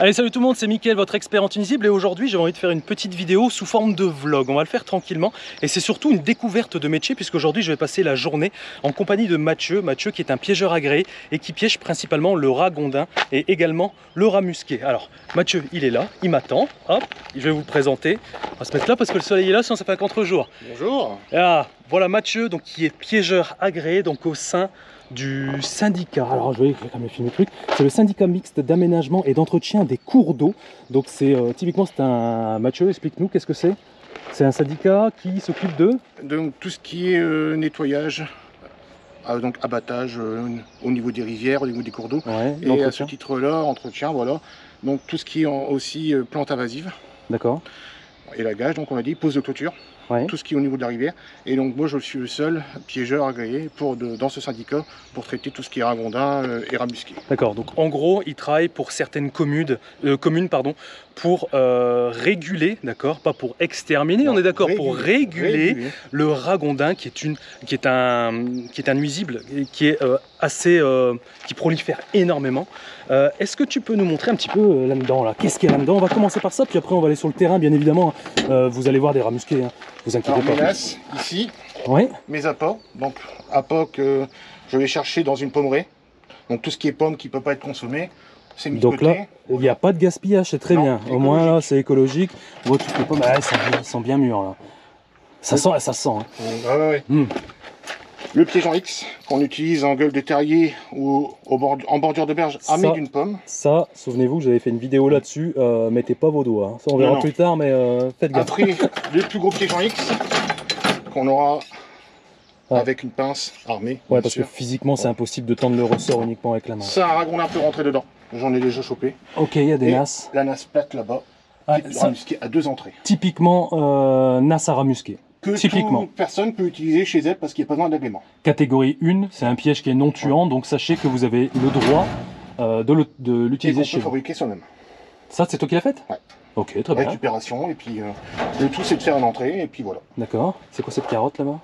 Allez, salut tout le monde, c'est Mickaël, votre expert en Tunisible, et aujourd'hui j'avais envie de faire une petite vidéo sous forme de vlog. On va le faire tranquillement et c'est surtout une découverte de métier puisqu'aujourd'hui je vais passer la journée en compagnie de Mathieu. Mathieu qui est un piégeur agréé et qui piège principalement le rat gondin et également le rat musqué. Alors Mathieu, il est là, il m'attend, hop, je vais vous le présenter. On va se mettre là parce que le soleil est là, sinon ça fait un contre-jour. Bonjour. Ah, voilà Mathieu, donc qui est piégeur agréé donc au sein du syndicat, alors je vais quand même filmer le truc, c'est le syndicat mixte d'aménagement et d'entretien des cours d'eau. Donc c'est typiquement c'est un... Mathieu, explique-nous, qu'est-ce que c'est? C'est un syndicat qui s'occupe de... Donc tout ce qui est nettoyage, donc abattage au niveau des rivières, au niveau des cours d'eau. Ouais, et à ce titre-là, entretien, voilà. Donc tout ce qui est aussi plantes invasives. D'accord. Élagage, donc on a dit, pose de clôture. Ouais. Tout ce qui est au niveau de la rivière. Et donc moi je suis le seul piégeur agréé dans ce syndicat pour traiter tout ce qui est rat gondin et rat musqué. D'accord, donc en gros il travaille pour certaines communes pour réguler, d'accord, pas pour exterminer, on est d'accord, pour réguler le rat gondin qui est un nuisible qui est qui prolifère énormément. Est-ce que tu peux nous montrer un petit peu là-dedans, là, qu'est-ce qu'il y a là-dedans? On va commencer par ça, puis après on va aller sur le terrain, bien évidemment. Vous allez voir des rats musqués, hein. Vous inquiétez pas. Mes nasses, ici, ouais. Mes appâts, donc appâts que je vais chercher dans une pommerie. Donc tout ce qui est pomme qui ne peut pas être consommé, c'est mis de côté. Donc là, il n'y a pas de gaspillage, c'est très bien. Au moins là, c'est écologique. On voit toutes les pommes, elles sont bien mûres là. Ça sent, ça sent. Hein. Ouais. Le piège en X qu'on utilise en gueule de terrier ou en bordure de berge armé d'une pomme. Ça, souvenez-vous que j'avais fait une vidéo là-dessus. Mettez pas vos doigts. Hein. Ça, on verra plus tard, mais faites gaffe. Après, le plus gros piège en X qu'on aura avec une pince armée. Ouais, parce que physiquement, c'est impossible de tendre le ressort uniquement avec la main. Ça, un rat gondin peut rentrer dedans. J'en ai déjà chopé. Ok, il y a des nasses. La nasse plate là-bas, rat musqué à 2 entrées. Typiquement, nasse à rat musqué. Que toute personne peut utiliser chez elle parce qu'il n'y a pas besoin d'agrément. Catégorie 1, c'est un piège qui est non tuant, donc sachez que vous avez le droit de l'utiliser chez vous. Fabriquer soi-même. Ça, c'est toi qui l'as fait? Ouais. Ok, très bien. Récupération, et puis le tout c'est de faire une entrée, et puis voilà. D'accord. C'est quoi cette carotte là-bas?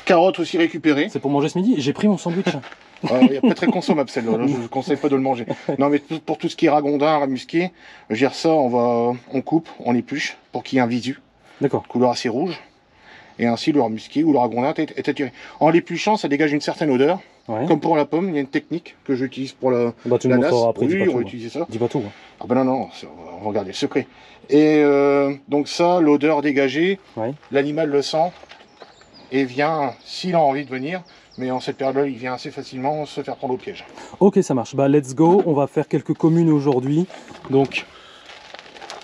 Carotte aussi récupérée. C'est pour manger ce midi? J'ai pris mon sandwich. Il n'est pas très consommable celle-là, je ne conseille pas de le manger. Non mais pour tout ce qui est rat gondin, rat musqué, ça, on coupe, on épluche pour qu'il y ait un visu. D'accord. Couleur assez rouge. Et ainsi le rat musqué ou le rat gondin est attiré. En l'épluchant, ça dégage une certaine odeur. Ouais. Comme pour la pomme, il y a une technique que j'utilise pour la nasse. Après, oui, on va utiliser ça. Dis pas tout. Hein. Ah ben non, on va regarder le secret. Et donc ça, l'odeur dégagée, l'animal le sent et vient, s'il a envie de venir, mais en cette période-là, il vient assez facilement se faire prendre au piège. Ok, ça marche. Bah, let's go. On va faire quelques communes aujourd'hui. Donc,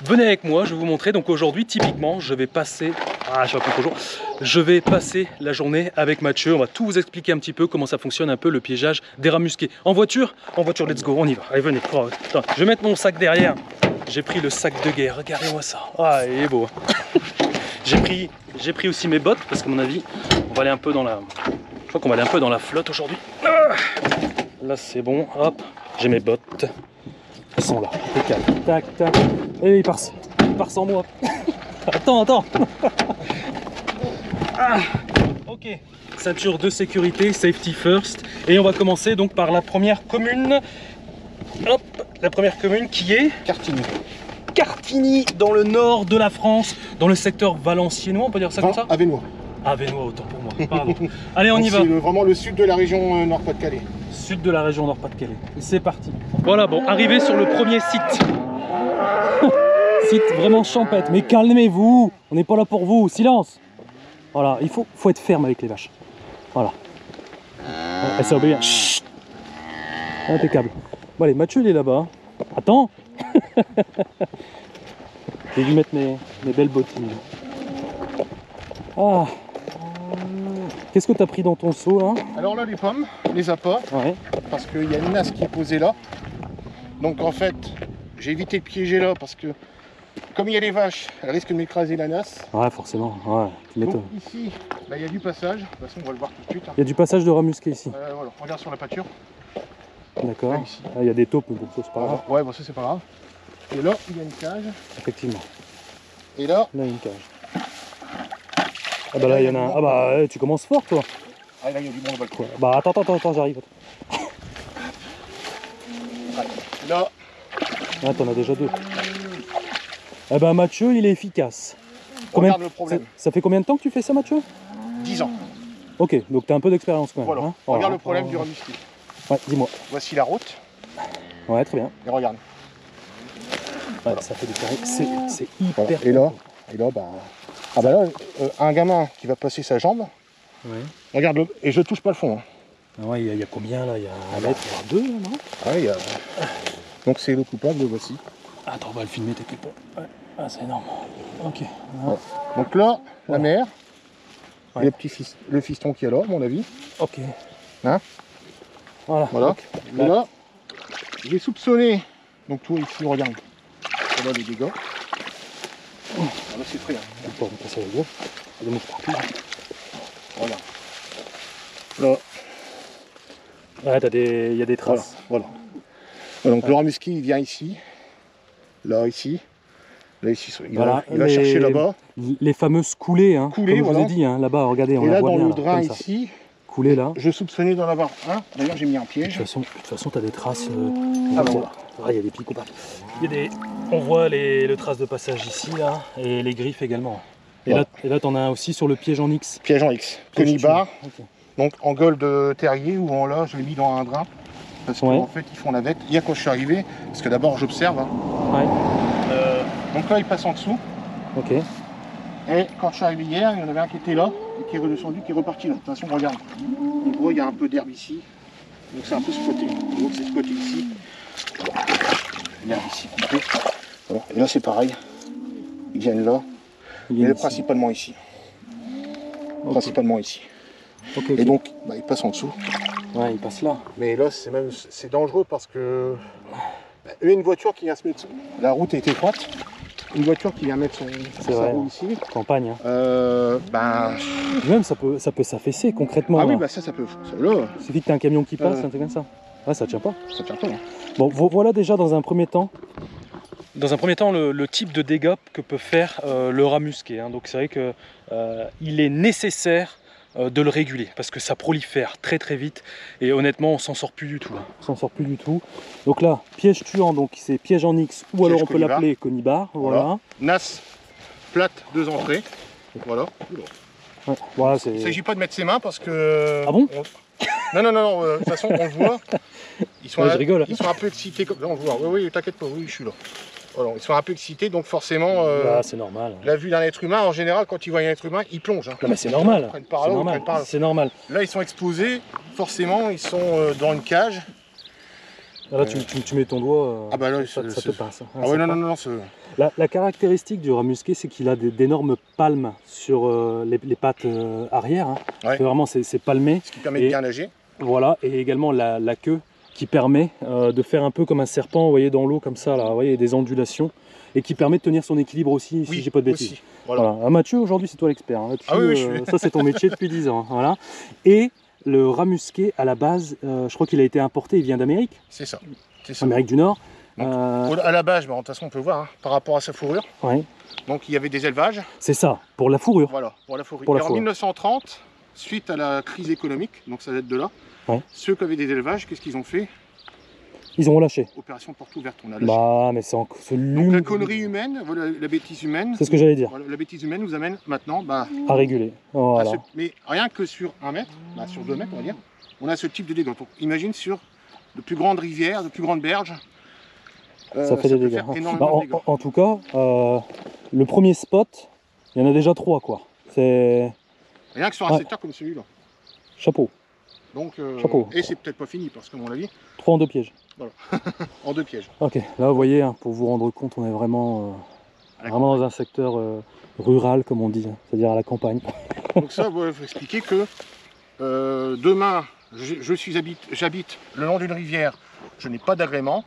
venez avec moi, je vais vous montrer. Donc aujourd'hui, typiquement, je vais passer... Ah, je suis un peu trop jour. Je vais passer la journée avec Mathieu. On va tout vous expliquer un petit peu comment ça fonctionne un peu le piégeage des rats musqués. En voiture, let's go, on y va. Allez, venez. Oh, attends, je vais mettre mon sac derrière. J'ai pris le sac de guerre, regardez-moi ça. Ah, il est beau. J'ai pris aussi mes bottes parce qu'à mon avis, on va aller un peu dans la... Je crois qu'on va aller un peu dans la flotte aujourd'hui. Là, c'est bon. Hop, j'ai mes bottes. Elles sont là. Impeccable. Tac, tac. Et il part sans moi. Attends. Ok. Ceinture de sécurité, safety first. Et on va commencer donc par la première commune. Hop, la première commune qui est Cartigny. Cartigny, dans le nord de la France, dans le secteur valenciennois, on peut dire ça comme ça? Avesnois. Avesnois, autant pour moi. Pardon. Allez, on y va. C'est vraiment le sud de la région Nord-Pas-de-Calais. Sud de la région Nord-Pas-de-Calais. C'est parti. Voilà, bon, arrivé sur le premier site. Site vraiment champêtre, mais calmez-vous, on n'est pas là pour vous, silence. Voilà, il faut être ferme avec les vaches. Voilà. Elle s'est obéie. Impeccable. Bon allez, Mathieu il est là-bas. Attends. J'ai dû mettre mes belles bottines. Ah. Qu'est-ce que tu as pris dans ton seau là? Alors là, les pommes, les appâts, parce qu'il y a une nasse qui est posée là. Donc en fait, j'ai évité de piéger là parce que comme il y a les vaches, elles risquent de m'écraser la nasse. Ouais, forcément. Ouais, tu m'étonnes. Donc ici, il y a du passage. De toute façon, on va le voir tout de suite. Il y a du passage de rat musqué ici. Voilà, on regarde sur la pâture. D'accord. Il y a des taupes, mais bon, ça c'est pas grave. Ouais, bon, ça c'est pas grave. Et là, il y a une cage. Effectivement. Et là, il y a une cage. Ah bah là, il y en a un. Ah bah, tu commences fort, toi. Ah, là, il y a du bon au balcon. Bah, attends, j'arrive. Là, Ah, t'en as déjà 2. Eh ben Mathieu, il est efficace. Regarde le problème. Ça fait combien de temps que tu fais ça, Mathieu? 10 ans. Ok, donc tu as un peu d'expérience quand même. Voilà. Hein. Regarde le problème du remusqué. Ouais, dis-moi. Voici la route. Ouais, très bien. Et regarde. Ouais, ça fait des carrés. C'est hyper. Voilà. Et là, bah. Ah bah là, un gamin qui va passer sa jambe. Ouais. Regarde-le. Et je touche pas le fond. Hein. Ah ouais, il y a combien là? Il y a 1 mètre, il y a 2, non? Ouais, il y a... Donc c'est le coupable, le voici. Attends, on va le filmer, t'inquiète pas. Ouais. Ah, c'est énorme. Ok. Ouais. Donc là, la mère. Ouais. Et le fiston qui est là, à mon avis. Ok. Hein? Voilà. Voilà. Et là, j'ai soupçonné. Donc toi ici, regarde. Voilà les dégâts. Oh. Là c'est frais. Hein. On peut passer avec vous. Voilà. Là. Ouais, il y a des traces. Voilà. Donc le remusqué, il vient ici. Là, ici. Là, ici. Il va chercher là-bas. Les fameuses coulées, hein, coulées, comme voilà. je vous ai dit, hein, là-bas, regardez, on et la là, voit dans bien. le drain là, ici. Coulées là. Je soupçonnais d'en avoir un. D'ailleurs, j'ai mis un piège. De toute façon, tu as des traces. Ah bon. Il y a des pics ou pas. On voit le traces de passage ici, là, et les griffes également. Et voilà. Là, tu en as un aussi sur le piège en X. Piège en X. Conibar. Okay. Donc en gueule de terrier, ou en là, je l'ai mis dans un drain. Parce qu'en fait, ils font navette. Hier, quand je suis arrivé, parce que d'abord, j'observe. Hein. Ouais. Donc là, il passe en dessous. Ok. Et quand je suis arrivé hier, il y en avait un qui était là, et qui est redescendu, qui est reparti là. De toute façon, regarde. En gros, il y a un peu d'herbe ici. Donc c'est un peu spoté. Donc c'est spoté ici. L'herbe ici coupée. Voilà. Et là, c'est pareil. Ils viennent là. Mais principalement ici. Okay. Principalement ici. Okay, okay. Et donc, bah, il passe en dessous. Ouais, il passe là. Mais là, c'est dangereux parce que une voiture qui vient se mettre. La route est étroite. Une voiture qui vient mettre sa roue ici. Campagne. Hein. Même ça peut s'affaisser concrètement. Ah là. oui, bah ça peut. Là. Il suffit que tu aies un camion qui passe, un truc comme ça. Ouais, ça tient pas. Ça tient pas. Hein. Bon, voilà déjà dans un premier temps. Dans un premier temps, le type de dégâts que peut faire le rat musqué. Hein. Donc c'est vrai que il est nécessaire de le réguler parce que ça prolifère très très vite et honnêtement on s'en sort plus du tout. Hein. On s'en sort plus du tout. Donc là, piège tuant, donc c'est piège en X ou piège alors on peut l'appeler conibar. Voilà. Nas plate, 2 entrées. Voilà. Ouais, voilà il ne s'agit pas de mettre ses mains parce que. Ah bon Non, de toute façon on le voit. Ils sont, je rigole. Ils sont un peu excités comme. Là on le voit. Oui, t'inquiète pas, oui, je suis là. Voilà, ils sont un peu excités, donc forcément, c'est normal. La vue d'un être humain, en général, quand ils voient un être humain, ils plongent. Hein. Non, mais c'est normal. C'est normal. Là, ils sont exposés, forcément, ils sont dans une cage. Là, tu mets ton doigt, bah là, ça te passe. Ah ouais, non. La caractéristique du rat musqué, c'est qu'il a d'énormes palmes sur les pattes arrière. Hein. Ouais. Vraiment, c'est palmé. Ce qui permet de bien nager. Voilà, et également la queue qui permet de faire un peu comme un serpent, vous voyez, dans l'eau comme ça, là, vous voyez, des ondulations, et qui permet de tenir son équilibre aussi, si j'ai pas de bêtises. Aussi. Voilà. Ah, Mathieu, aujourd'hui, c'est toi l'expert. Hein. Ça, c'est ton métier depuis 10 ans. Hein. Voilà. Et le rat musqué, à la base, je crois qu'il a été importé, il vient d'Amérique. C'est ça. Amérique du Nord. Donc, à la base, de toute façon, on peut voir, hein, par rapport à sa fourrure. Ouais. Donc, il y avait des élevages. C'est ça, pour la fourrure. Voilà, pour la fourrure. En 1930, suite à la crise économique, donc ça date de là, ceux qui avaient des élevages, qu'est-ce qu'ils ont fait? Ils ont relâché. Opération porte ouverte, on a lâché. Bah, mais c'est donc la connerie humaine, voilà, la bêtise humaine. C'est ce que j'allais dire. Voilà, la bêtise humaine nous amène maintenant à réguler. Voilà. Mais rien que sur 1 mètre, sur 2 mètres, on va dire, on a ce type de dégâts. Donc, imagine sur de plus grandes rivières, de plus grandes berges. Ça fait des dégâts. En tout cas, le premier spot, il y en a déjà 3, quoi. Rien que sur un secteur comme celui-là. Chapeau. Donc, chapeau. Et c'est peut-être pas fini parce que, à mon avis. 3 en 2 pièges. Voilà. En 2 pièges. Ok, là vous voyez, hein, pour vous rendre compte, on est vraiment dans un secteur rural, comme on dit, hein, c'est-à-dire à la campagne. Donc ça, il faut expliquer que demain, j'habite le long d'une rivière, je n'ai pas d'agrément,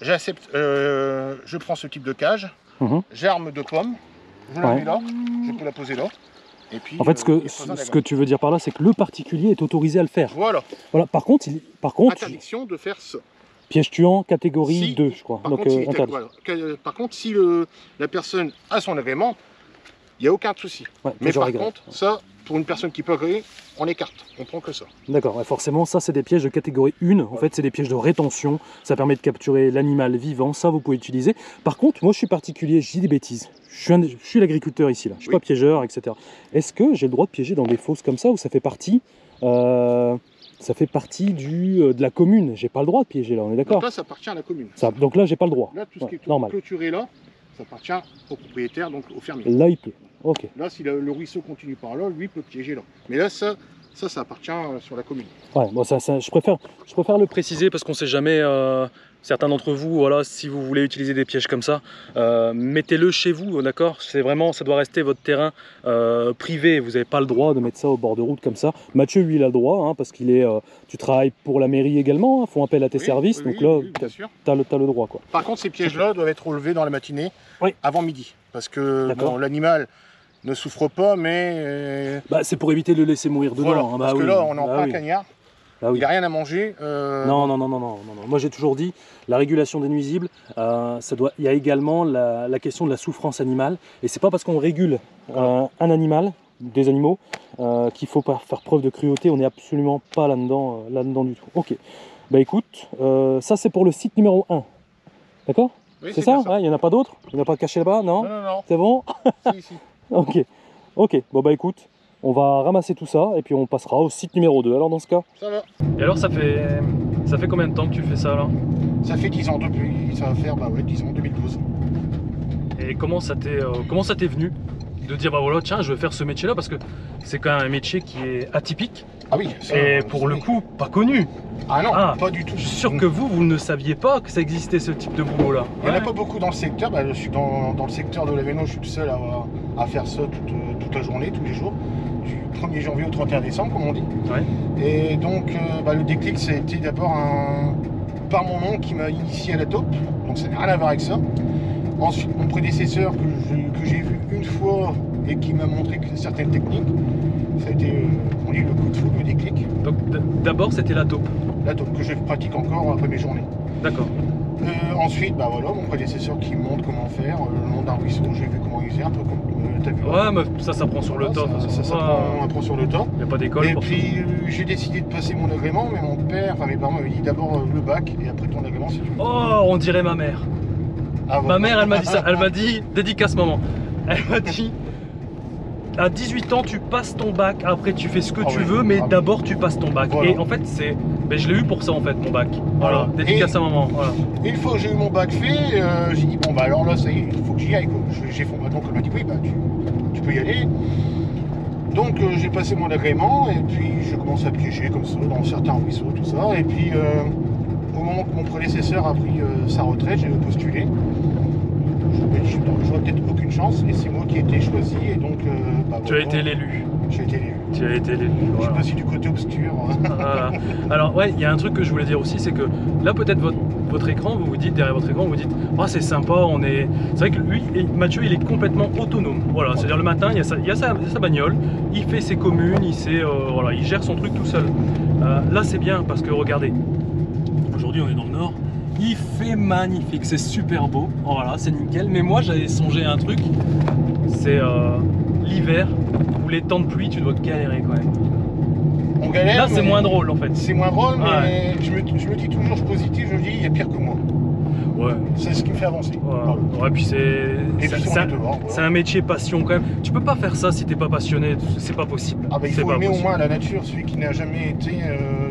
j'accepte, je prends ce type de cage, j'arme de pommes, je la mets là, je peux la poser là. Et puis, en fait, ce que tu veux dire par là, c'est que le particulier est autorisé à le faire. Voilà. Par contre, interdiction de faire ça. Piège tuant, catégorie 2, je crois. Donc, par contre, si la personne a son agrément, il n'y a aucun souci. Ouais, mais par contre, ça, pour une personne qui peut agréer, on écarte, on prend que ça. D'accord, ouais, forcément ça c'est des pièges de catégorie 1, en fait c'est des pièges de rétention, ça permet de capturer l'animal vivant, ça vous pouvez utiliser. Par contre, moi je suis particulier, je dis des bêtises, je suis l'agriculteur ici, là. Je suis pas piégeur, etc. Est-ce que j'ai le droit de piéger dans des fosses comme ça, ou ça fait partie de la commune? J'ai pas le droit de piéger là, on est d'accord? Là ça appartient à la commune. Donc là j'ai pas le droit. Là tout ce qui est normal. clôturé là, ça appartient au propriétaire, donc au fermier. Là il peut, ok. Là si le ruisseau continue par là, lui peut piéger là. Mais là ça appartient sur la commune. Ouais, bon, je préfère le préciser parce qu'on sait jamais, certains d'entre vous, voilà, si vous voulez utiliser des pièges comme ça, mettez-le chez vous, d'accord? C'est vraiment, ça doit rester votre terrain privé, vous n'avez pas le droit de mettre ça au bord de route comme ça. Mathieu, lui, il a le droit, hein, parce qu'il est, tu travailles pour la mairie également, font appel à tes services, donc là, tu as le droit, quoi. Par contre, ces pièges-là doivent être relevés dans la matinée, avant midi, parce que bon, l'animal ne souffre pas, mais... Bah, c'est pour éviter de le laisser mourir dedans. Voilà, hein, parce que là, on est en plein cagnard, il n'a rien à manger. Non. Moi, j'ai toujours dit, la régulation des nuisibles, il y a également la question de la souffrance animale. Et c'est pas parce qu'on régule un animal, des animaux, qu'il faut pas faire preuve de cruauté. On n'est absolument pas là-dedans du tout. Ok. Bah écoute, ça c'est pour le site numéro 1. D'accord? Oui, c'est ça, il n'y en a pas d'autres? Il n'y en a pas caché là-bas? Non. C'est bon? Si. Ok, bon bah écoute, on va ramasser tout ça et puis on passera au site numéro 2 alors dans ce cas. Ça va. Et alors ça fait combien de temps que tu fais ça là? Ça fait 10 ans depuis, ça va faire 10 ans, 2012. Et comment ça t'est venu de dire bah voilà tiens je vais faire ce métier là, parce que c'est quand même un métier qui est atypique. Ah oui, et pour le coup pas connu. Ah non, pas du tout. Je suis sûr que vous ne saviez pas que ça existait ce type de boulot là. Il n'y en a pas beaucoup dans le secteur, je suis dans le secteur de l'Avesnois, je suis tout seul à faire ça toute la journée, tous les jours, du 1er janvier au 31 décembre comme on dit. Et donc le déclic c'était d'abord par mon oncle qui m'a initié à la taupe, donc ça n'a rien à voir avec ça. Ensuite mon prédécesseur que j'ai vu une fois et qui m'a montré certaines techniques, ça a été on dit le coup de foudre, le déclic. Donc d'abord c'était la taupe. La taupe que je pratique encore après mes journées. D'accord. Ensuite, voilà, mon prédécesseur qui me montre comment faire, le long d'un ruisseau, j'ai vu comment il faisait, un peu comme tu as vu. Ouais, mais ça s'apprend sur le tas. On apprend sur le tas. Il n'y a pas d'école. Et puis j'ai décidé de passer mon agrément, mais mes parents m'avaient dit d'abord le bac et après ton agrément si tu veux. Oh, on dirait ma mère. Ah, ma mère, elle m'a dit ça, elle m'a dit, dédicace maman, elle m'a dit, à 18 ans tu passes ton bac, après tu fais ce que tu veux, mais d'abord tu passes ton bac. Voilà. Et en fait je l'ai eu pour ça en fait mon bac. Voilà, dédicace à maman. Voilà. Une fois que j'ai eu mon bac fait, j'ai dit bon alors là ça y est, il faut que j'y aille. J'ai fait donc elle m'a dit oui tu peux y aller. Donc j'ai passé mon agrément et puis je commence à piéger comme ça dans certains ruisseaux, tout ça. Et puis au moment que mon prédécesseur a pris sa retraite, j'ai postulé. Je vois peut-être aucune chance et c'est moi qui ai été choisi et donc tu as été l'élu. J'ai été l'élu. Tu as été l'élu. Je suis passé du côté obscur. Alors ouais, il y a un truc que je voulais dire aussi, c'est que là peut-être votre écran, vous vous dites derrière votre écran, vous vous dites ah c'est sympa, c'est vrai que lui, Mathieu, il est complètement autonome. Voilà, c'est-à-dire le matin, il y a sa bagnole, il fait ses communes, il gère son truc tout seul. Là c'est bien parce que regardez, aujourd'hui on est dans le nord. Il fait magnifique, c'est super beau, voilà, c'est nickel. Mais moi j'avais songé à un truc, c'est l'hiver ou les temps de pluie, tu dois galérer quand même. On galère. Là c'est moins drôle en fait. C'est moins drôle, mais je me dis toujours, je suis positif, je me dis il y a pire que moi. Ouais. C'est ce qui me fait avancer. Ouais, puis c'est un métier passion quand même. Tu peux pas faire ça si t'es pas passionné, c'est pas possible. Il faut aimer au moins la nature. Celui qui n'a jamais été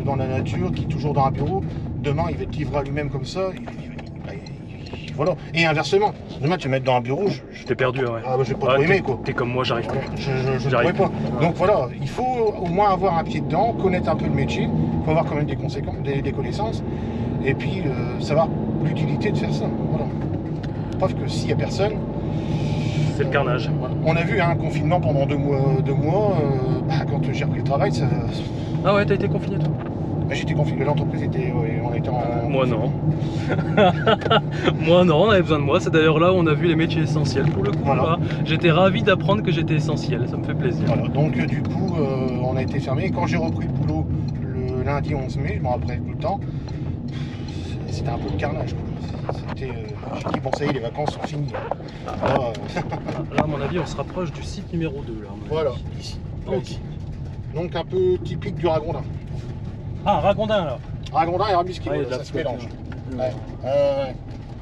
dans la nature, qui est toujours dans un bureau, demain il va être livré à lui-même comme ça. Voilà. Et inversement, demain tu vas mettre dans un bureau, je t'ai perdu. Ouais. Je vais pas trop aimer quoi. T'es comme moi, j'arrive pas. Je pourrais pas. Donc voilà, il faut au moins avoir un pied dedans, connaître un peu le métier, il faut avoir quand même des connaissances, et puis savoir l'utilité de faire ça. Voilà. Preuve que s'il n'y a personne, c'est le carnage. On a vu un confinement pendant 2 mois, quand j'ai repris le travail, ça... Ah ouais, t'as été confiné toi? J'étais confiné, l'entreprise était, on était en... Moi non. Moi non, on avait besoin de moi. C'est d'ailleurs là où on a vu les métiers essentiels pour le coup. Voilà. J'étais ravi d'apprendre que j'étais essentiel, ça me fait plaisir. Voilà. Donc du coup, on a été fermé. Quand j'ai repris le boulot le lundi 11 mai, je me rappelle tout le temps, c'était un peu le carnage. J'ai dit bon ça y est, les vacances sont finies. Là à mon avis on se rapproche du site numéro 2 là. Voilà, ici. Là, ici. Donc un peu typique du ragondin. Ah, ragondin là. Ragondin et ramusqué, ouais, ça se mélange. Ouais.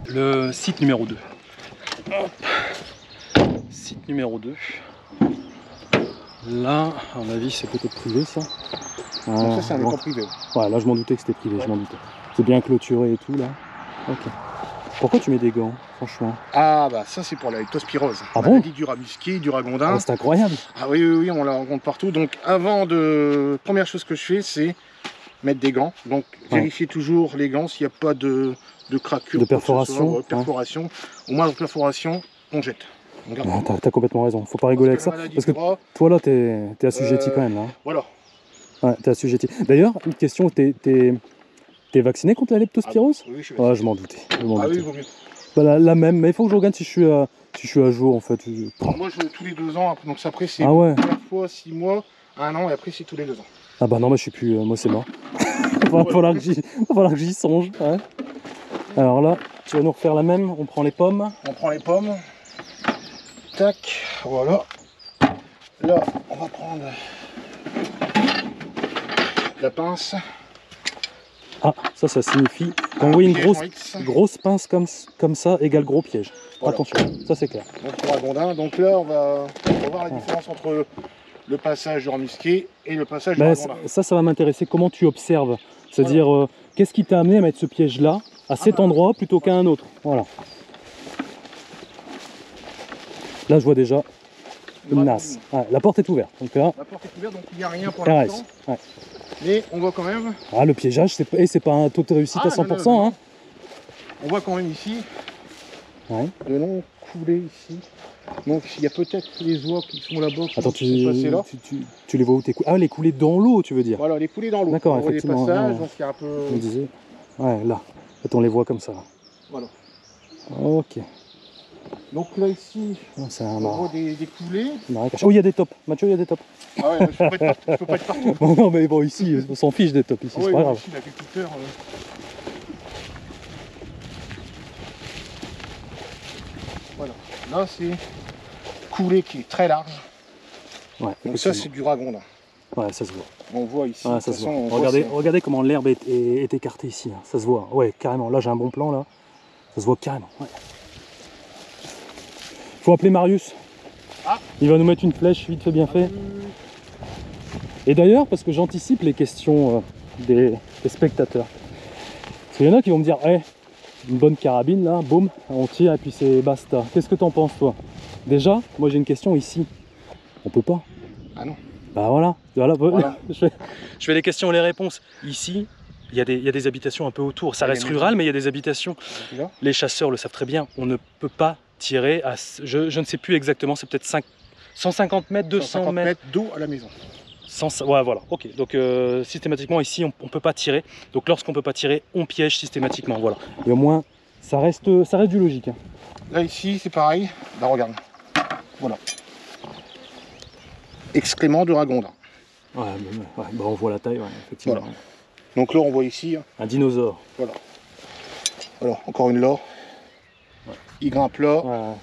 Le site numéro 2. Hop. Site numéro 2. Là, à mon avis, c'est peut-être privé ça. Donc ça, c'est un étang privé. Ouais, là, je m'en doutais que c'était privé, je m'en doutais. C'est bien clôturé et tout là. Ok. Pourquoi tu mets des gants, franchement? Ah, bah ça, c'est pour la leptospirose. Ah bon? Maladie du ramusqué, du ragondin. Ah, c'est incroyable. Ah oui, oui, oui, on la rencontre partout. Donc, avant de. Première chose que je fais, c'est mettre des gants. Donc, vérifier toujours les gants s'il n'y a pas de craquure, de perforation. Perforation. Au moins, de perforation, on jette. T'as complètement raison, faut pas rigoler avec ça. Parce que toi là, t'es assujetti quand même. Là. Voilà. Ouais, t'es assujetti. D'ailleurs, une question, t'es vacciné contre la leptospirose? Oui, je suis vacciné. Ouais, je m'en doutais. Ah oui, il vaut mieux. Bah, la même, mais il faut que je regarde si je suis à jour en fait. Moi, je tous les 2 ans, donc après, c'est première fois 6 mois, 1 an, et après, c'est tous les 2 ans. Ah bah non, moi je suis plus. Moi c'est mort. Il va falloir que j'y songe. Ouais. Alors là, tu vas nous refaire la même, on prend les pommes. On prend les pommes. Tac, voilà. Là, on va prendre la pince. Ah, ça signifie qu'on voit une grosse pince comme ça égale gros piège. Voilà. Attention, ça c'est clair. Donc pour ragondin, donc là on va voir la différence entre le passage du ramusqué et le passage du ragondin. Ça va m'intéresser. Comment tu observes? C'est-à-dire, qu'est-ce qui t'a amené à mettre ce piège-là à cet endroit plutôt qu'à un autre? Voilà. Là je vois déjà une nasse. Ouais, la porte est ouverte. Donc là, la porte est ouverte, donc il n'y a rien pour l'instant. Ouais. Mais on voit quand même. Ah, le piégeage, c'est pas un taux de réussite à 100%. Non. Hein. On voit quand même ici de longs coulées ici. Donc il y a peut-être les oies qui sont là-bas. Attends, tu les vois où tes coulées? Ah, les coulées dans l'eau, tu veux dire? Voilà, les coulées dans l'eau. D'accord, effectivement. Les passages, donc il y a un peu. Je me disais. Ouais, là. En fait, on les voit comme ça. Voilà. Ok. Donc là ici, on voit des coulées. Oh, il y a des tops. Mathieu, il y a des tops. Ah ouais, je peux pas être partout. Non, mais bon, ici, on s'en fiche des tops. Ici, c'est pas grave. Ici, l'agriculteur. Voilà. Là, c'est coulée qui est très large. Ouais, donc ça, c'est du ragondin. Ouais, ça se voit. On voit ici. Ouais, ça se voit. Regardez comment l'herbe est écartée ici. Hein. Ça se voit. Ouais, carrément. Là, j'ai un bon plan là. Ça se voit carrément. Ouais. Faut appeler Marius. Ah. Il va nous mettre une flèche vite fait bien fait. Et d'ailleurs, parce que j'anticipe les questions des spectateurs. Parce qu'il y en a qui vont me dire, hey, une bonne carabine là, boum, on tire et puis c'est basta. Qu'est-ce que t'en penses toi? Déjà, moi j'ai une question ici. On peut pas. Ah non. Bah voilà. Je fais les questions et les réponses. Ici, il y a des habitations un peu autour. Ça reste rural, mais il y a des habitations. Les chasseurs le savent très bien. On ne peut pas tirer à... Je ne sais plus exactement, c'est peut-être 150 mètres, 200 mètres d'eau à la maison. Ouais, voilà, ok. Donc systématiquement ici, on ne peut pas tirer. Donc lorsqu'on ne peut pas tirer, on piège systématiquement, voilà. Et au moins, ça reste du logique. Hein. Là, ici, c'est pareil. Là, regarde. Voilà. Excrément de ragondin. Ouais, bah, on voit la taille, ouais, effectivement. Voilà. Donc là, on voit ici... un dinosaure. Voilà. Alors, encore une là. Ouais. Il grimpe là. Ouais.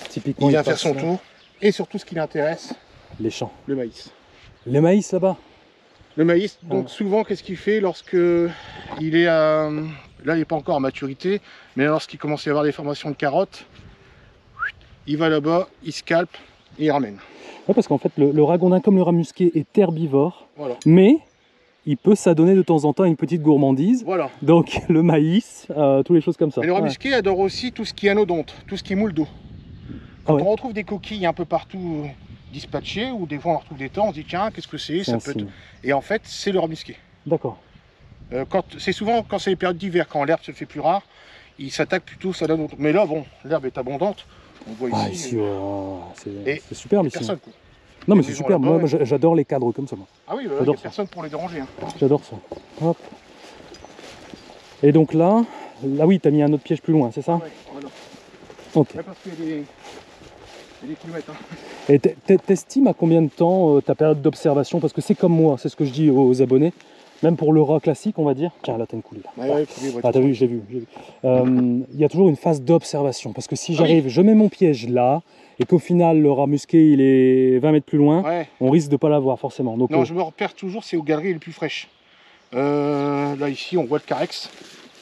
Typiquement, il vient faire son tour. Et surtout, ce qui l'intéresse, les champs. Le maïs. Le maïs là-bas. Le maïs, donc souvent, qu'est-ce qu'il fait lorsque il est à... Là, il n'est pas encore à maturité, mais lorsqu'il commence à y avoir des formations de carottes, il va là-bas, il scalpe et il ramène. Ouais, parce qu'en fait, le ragondin, comme le rat musqué, est herbivore, voilà. Mais il peut s'adonner de temps en temps à une petite gourmandise. Voilà. Donc le maïs, toutes les choses comme ça. Mais le rat musqué adore aussi tout ce qui est anodonte, tout ce qui est moule d'eau. Quand on retrouve des coquilles un peu partout dispatchées, ou des fois on retrouve des temps, on se dit tiens, qu'est-ce que c'est, ça peut être... Et en fait, c'est le rat musqué. D'accord. C'est souvent quand c'est les périodes d'hiver, quand l'herbe se fait plus rare, il s'attaque plutôt à l'anodonte. Mais là, bon, l'herbe est abondante. On voit ici. C'est superbe ici. Personne, quoi. Non mais c'est super, moi j'adore les cadres comme ça. Moi. Ah oui, il n'y a personne pour les déranger. Hein. J'adore ça. Hop. Et donc là oui, tu as mis un autre piège plus loin, c'est ça? Oui, voilà. Ok. Là, parce qu'il y a des kilomètres. Hein. Et t'estimes à combien de temps ta période d'observation? Parce que c'est comme moi, c'est ce que je dis aux abonnés. Même pour le rat classique, on va dire. Tiens, là, t'as une coulée. Là. Ouais, ah, t'as vu, je l'ai vu. Il y a toujours une phase d'observation. Parce que si j'arrive, je mets mon piège là, et qu'au final, le rat musqué, il est 20 mètres plus loin, on risque de pas l'avoir forcément. Donc, non, je me repère toujours, c'est aux galeries les plus fraîches. Là, ici, on voit le carex.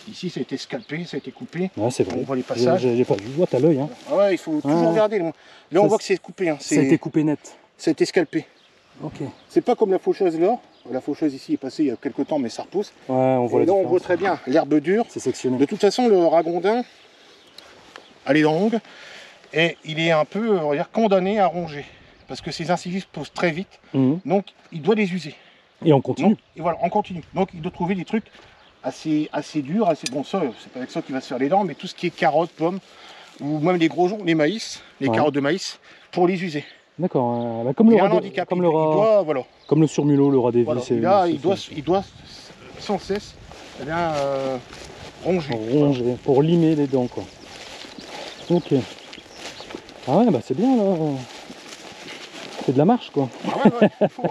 Ici, ça a été scalpé, ça a été coupé. Ouais, c'est vrai. On voit les passages. J'ai pas vu. Je vois, t'as l'œil. Hein. Ah ouais, il faut toujours regarder. Là, on voit que c'est coupé. Hein. Ça a été coupé net. Ça a été scalpé. Ok. C'est pas comme la faucheuse là. La faucheuse ici est passée il y a quelques temps, mais ça repousse. Ouais, on voit. Et là, on voit très bien l'herbe dure. C'est sectionné. De toute façon, le ragondin, elle est longue et il est un peu, on va dire, condamné à ronger parce que ses incisives poussent très vite. Donc, il doit les user. Et on continue. Donc, et voilà, on continue. Donc, il doit trouver des trucs assez durs, assez bon. Ça, c'est pas avec ça qu'il va se faire les dents, mais tout ce qui est carottes, pommes ou même les gros joncs, les maïs, les carottes de maïs, pour les user. D'accord, bah comme le rat, comme le rat, voilà. Comme le surmulot, le rat des voilà. vies. Il doit sans cesse ronger. Ronger, pour limer les dents, quoi. Ok. Ah ouais, bah c'est bien là. C'est de la marche, quoi. Ah ouais, il faut.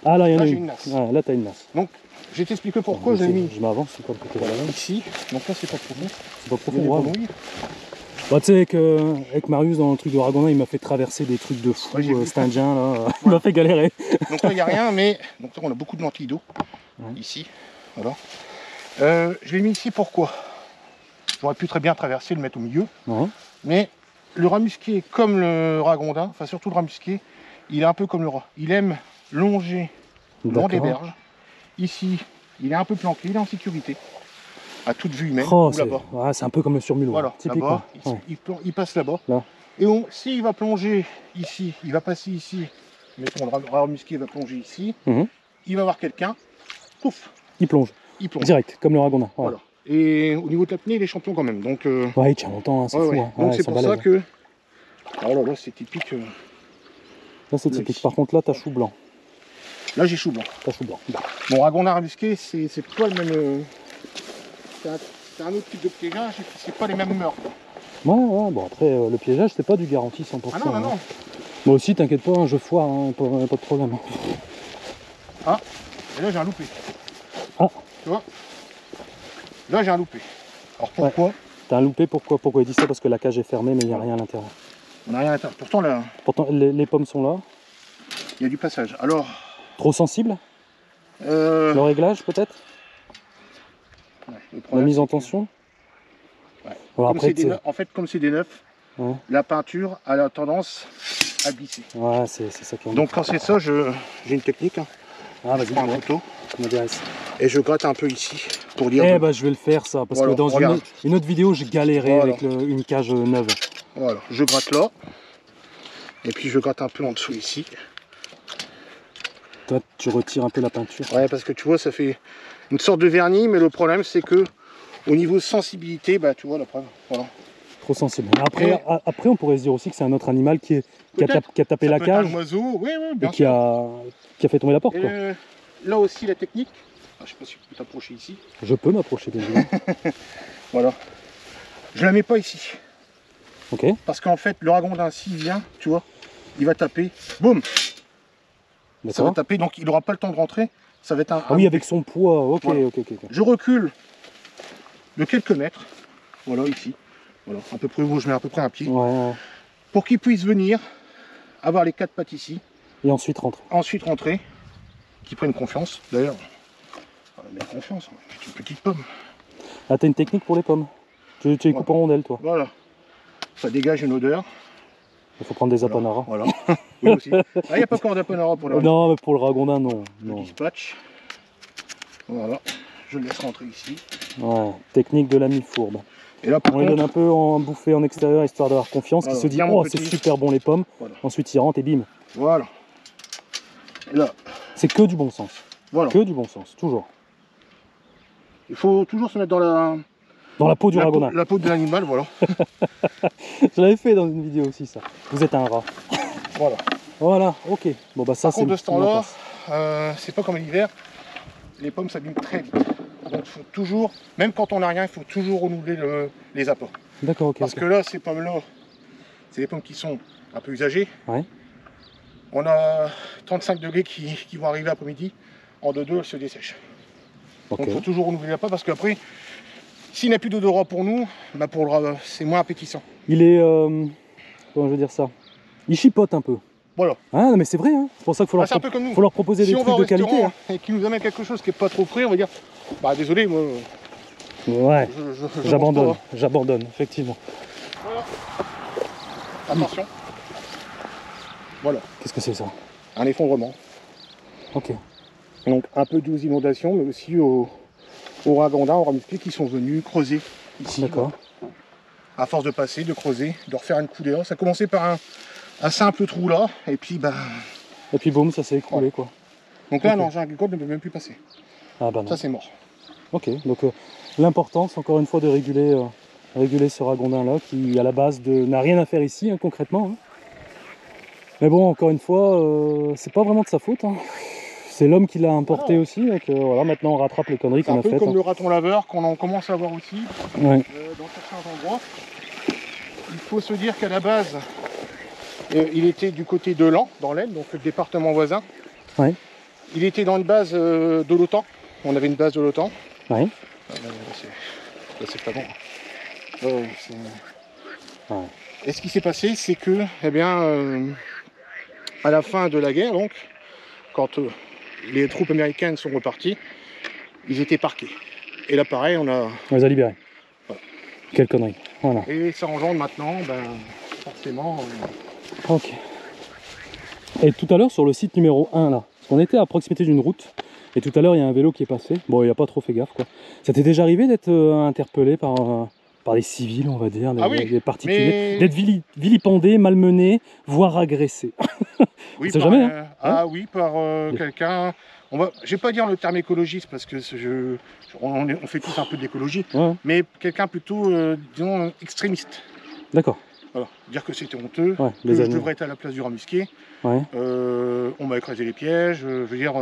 Ah là, il y en a une nasse. Ouais, là, t'as une nasse. Donc, je vais t'expliquer pourquoi j'ai mis. Je m'avance, c'est quoi le côté là ici. Donc là, c'est pas profond. C'est pas profond, bah, tu sais, avec Marius, dans le truc de ragondin, il m'a fait traverser des trucs de fou, cet indien, là, il m'a fait galérer. Donc là, il n'y a rien, mais donc là, on a beaucoup de lentilles d'eau, ici, voilà. Je l'ai mis ici, pourquoi? J'aurais pu très bien traverser, le mettre au milieu, mais le rat musqué, comme le ragondin, enfin surtout le rat musqué, il est un peu comme le rat. Il aime longer le long des berges. Ici, il est un peu planqué, il est en sécurité. À toute vue humaine, là-bas. Ouais, c'est un peu comme le surmulot. Voilà, là-bas, il passe là-bas. Et s'il va plonger ici, il va passer ici, mettons le rat musqué va plonger ici, il va voir quelqu'un, pouf, il plonge. Direct, comme le ragondin. Voilà. Et au niveau de l'apnée, il est champion quand même. Donc, ouais, il tient longtemps, hein, c'est fou. Hein. Donc c'est pour ça que... Alors là, c'est typique. Là, c'est typique. Par contre, là, t'as chou blanc. Là, j'ai chou blanc. T'as chou blanc. Mon ragondin musqué, c'est pas le même... C'est un autre type de piégage, c'est pas les mêmes mœurs. Ouais, bon après, le piégeage, c'est pas du garanti 100%. Ah non, non. Moi aussi, t'inquiète pas, hein, je foire, hein, pas de problème. Ah, et là j'ai un loupé. Ah. Tu vois? Là j'ai un loupé. Alors pourquoi? T'as un loupé, pourquoi il dit ça? Parce que la cage est fermée, mais il n'y a rien à l'intérieur. On n'a rien à l'intérieur. Pourtant, là... Pourtant, les pommes sont là. Il y a du passage. Alors... Trop sensible? Le réglage, peut-être? La mise en tension? Alors, après, en fait, comme c'est des neufs, la peinture a la tendance à glisser. Ouais, c'est ça qui est. Donc quand c'est ça, j'ai une technique. Ah, vas-y, je prends un couteau. M'intéresse. Et je gratte un peu ici pour dire. Eh bah je vais le faire ça, parce que dans une autre vidéo, j'ai galéré avec une cage neuve. Voilà, je gratte là. Et puis je gratte un peu en dessous ici. Toi, tu retires un peu la peinture. Ouais, parce que tu vois, ça fait une sorte de vernis, mais le problème c'est que au niveau sensibilité, bah tu vois la preuve. Voilà. Trop sensible. Après, on pourrait se dire aussi que c'est un autre animal qui a tapé la cage. Un oiseau, oui, bien et qui a fait tomber la porte. Quoi. Là aussi, la technique. Je sais pas si tu peux t'approcher ici. Je peux m'approcher, bien évidemment. Voilà. Je la mets pas ici. Ok. Parce qu'en fait, le ragondin, s'il vient, tu vois, il va taper. Boum. Ça va taper, donc il n'aura pas le temps de rentrer. Ça va être un. Ah oui, avec son poids. Ok, voilà. ok. Je recule de quelques mètres. Voilà, ici. Voilà, à peu près où je mets à peu près un pied. Ouais. Pour qu'il puisse venir, avoir les 4 pattes ici. Et ensuite rentrer. Ensuite rentrer. Qu'ils prennent confiance. D'ailleurs, mais confiance, c'est une petite pomme. Ah, t'as une technique pour les pommes? Tu les coupes en rondelles, toi? Voilà. Ça dégage une odeur. Il faut prendre des apanara. Voilà. Oui, aussi. Ah, il n'y a pas encore d'apanara pour le ragondin. Non, mais pour le ragondin, non. Je dispatch. Voilà. Je le laisse rentrer ici. Ouais, technique de l'ami fourbe. Et là, on lui donne un peu en bouffée en extérieur, histoire d'avoir confiance, qu'il se dit, oh, c'est super bon les pommes. Voilà. Ensuite, il rentre et bim. Voilà. Et là. C'est que du bon sens. Voilà. Que du bon sens, toujours. Il faut toujours se mettre dans la peau du ragondin. La peau de l'animal, voilà. Je l'avais fait dans une vidéo aussi, ça. Vous êtes un rat. Voilà. Voilà, ok. Bon, bah ça, c'est de ce temps-là, c'est pas comme l'hiver. Les pommes s'abîment très vite. Donc il faut toujours, même quand on n'a rien, il faut toujours renouveler les apports. D'accord, ok. Parce que là, ces pommes-là, c'est des pommes qui sont un peu usagées. Ouais. On a 35 degrés qui vont arriver après-midi. En 2-2, elles se dessèchent. Donc il faut toujours renouveler la pâte parce qu'après, s'il n'a plus d'odorat pour nous, bah c'est moins appétissant. Il est... comment je veux dire ça? Il chipote un peu. Voilà. Ah mais c'est vrai, hein. C'est pour ça qu'il faut, leur proposer des trucs de qualité. Hein. Et qui nous amène quelque chose qui n'est pas trop frais, on va dire, bah désolé, moi... Ouais, j'abandonne, effectivement. Voilà. Attention. Voilà. Qu'est-ce que c'est ça? Un effondrement. Ok. Donc un peu d'eau inondations, mais aussi au ragondin, au ramisqué qui sont venus creuser ici. D'accord. À force de passer, de creuser, de refaire une coulée. Ça a commencé par un simple trou là, et puis bah... Et puis boum, ça s'est écroulé quoi. Donc là, l'engin agricole ne peut même plus passer. Ah bah non. Ça c'est mort. Ok, donc l'importance encore une fois de réguler ce ragondin là qui à la base n'a rien à faire ici hein, concrètement. Hein. Mais bon, encore une fois, c'est pas vraiment de sa faute. Hein. C'est l'homme qui l'a importé aussi, donc voilà, maintenant on rattrape les conneries qu'on a faites. C'est un peu comme hein. le raton laveur qu'on commence à voir aussi ouais. Dans certains endroits. Il faut se dire qu'à la base, il était du côté de Laon, dans l'Aisne, donc le département voisin. Ouais. Il était dans une base de l'OTAN. On avait une base de l'OTAN. Ouais. C'est pas bon. Ouais. Et ce qui s'est passé, c'est que, eh bien, à la fin de la guerre, donc, quand les troupes américaines sont reparties, ils étaient parqués. Et là, pareil, on les a libérés. Voilà. Quelle connerie. Voilà. Et ça engendre maintenant, ben, forcément... Ok. Et tout à l'heure, sur le site numéro 1, là, on était à proximité d'une route, et tout à l'heure, il y a un vélo qui est passé. Bon, il n'a pas trop fait gaffe, quoi. Ça t'est déjà arrivé d'être interpellé par des civils, on va dire, des particuliers, d'être vilipendé, malmené, voire agressé? Oui, on jamais, hein. Oui, par quelqu'un... Je ne vais pas dire le terme écologiste, parce que on fait tous un peu d'écologie, mais quelqu'un plutôt, disons, extrémiste. D'accord. Voilà. Dire que c'était honteux, que je devrais être à la place du ramisqué. Ouais. On m'a écrasé les pièges, je veux dire...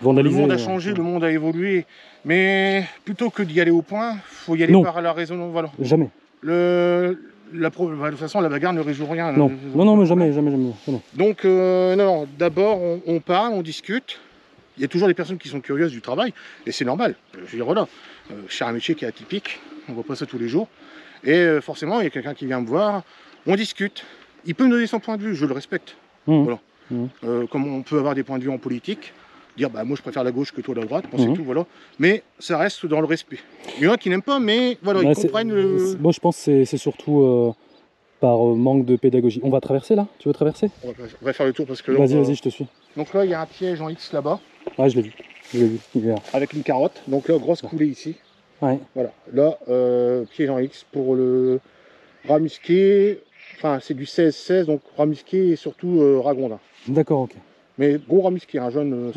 le monde a changé, le monde a évolué, mais plutôt que d'y aller au point, il faut y aller par la raison. Voilà. Jamais. De toute façon, la bagarre ne résout rien. Non, mais jamais. Donc, non, d'abord, on parle, on discute. Il y a toujours des personnes qui sont curieuses du travail, et c'est normal. Je veux dire, voilà, c'est un métier qui est atypique, on ne voit pas ça tous les jours. Et forcément, il y a quelqu'un qui vient me voir, on discute. Il peut me donner son point de vue, je le respecte. Voilà. Comme on peut avoir des points de vue en politique, dire bah moi je préfère la gauche que toi la droite, c'est tout, voilà. Mais ça reste dans le respect. Il y en a qui n'aiment pas, mais voilà, ils comprennent le... Moi je pense que c'est surtout par manque de pédagogie. On va traverser là? Tu veux traverser? On va faire le tour parce que... Vas-y, je te suis. Donc là, il y a un piège en X là-bas. Ouais, je l'ai vu. Avec une carotte. Donc là, grosse coulée ici. Ouais. Voilà. Là, piège en X pour le rat musqué. Enfin, c'est du 16-16, donc rat musqué et surtout ragondin. D'accord, ok. Mais gros rat musqué, un jeune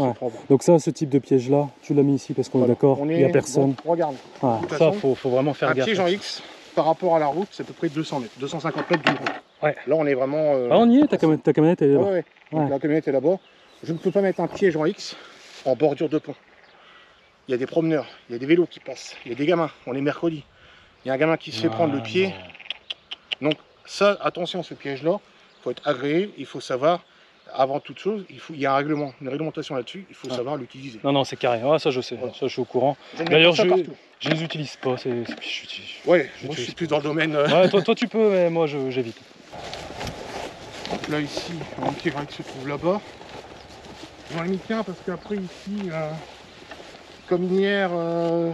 Donc ça, ce type de piège là, tu l'as mis ici parce qu'on est d'accord, il n'y a personne. Bon, regarde. Ça, faut vraiment faire gaffe. Un piège en X, par rapport à la route, c'est à peu près 200 mètres, 250 mètres d'une route. Ouais. Là, on est vraiment... Ah, on y est, ta camionnette elle est là-bas. Ouais. Donc, la camionnette est là-bas. Je ne peux pas mettre un piège en X en bordure de pont. Il y a des promeneurs, il y a des vélos qui passent, il y a des gamins, on est mercredi. Il y a un gamin qui se fait prendre le pied. Donc ça, attention, ce piège-là, il faut être agréé, il faut savoir, avant toute chose, il y a un règlement, une réglementation là-dessus, il faut savoir l'utiliser. Non, c'est carré, ça je sais, voilà. Ça je suis au courant. D'ailleurs, je les utilise pas. Moi je suis plus dans le domaine... Ouais, toi tu peux, mais moi j'évite. Donc là ici, un piège qui se trouve là-bas. J'en ai mis qu'un parce qu'après ici, comme hier, on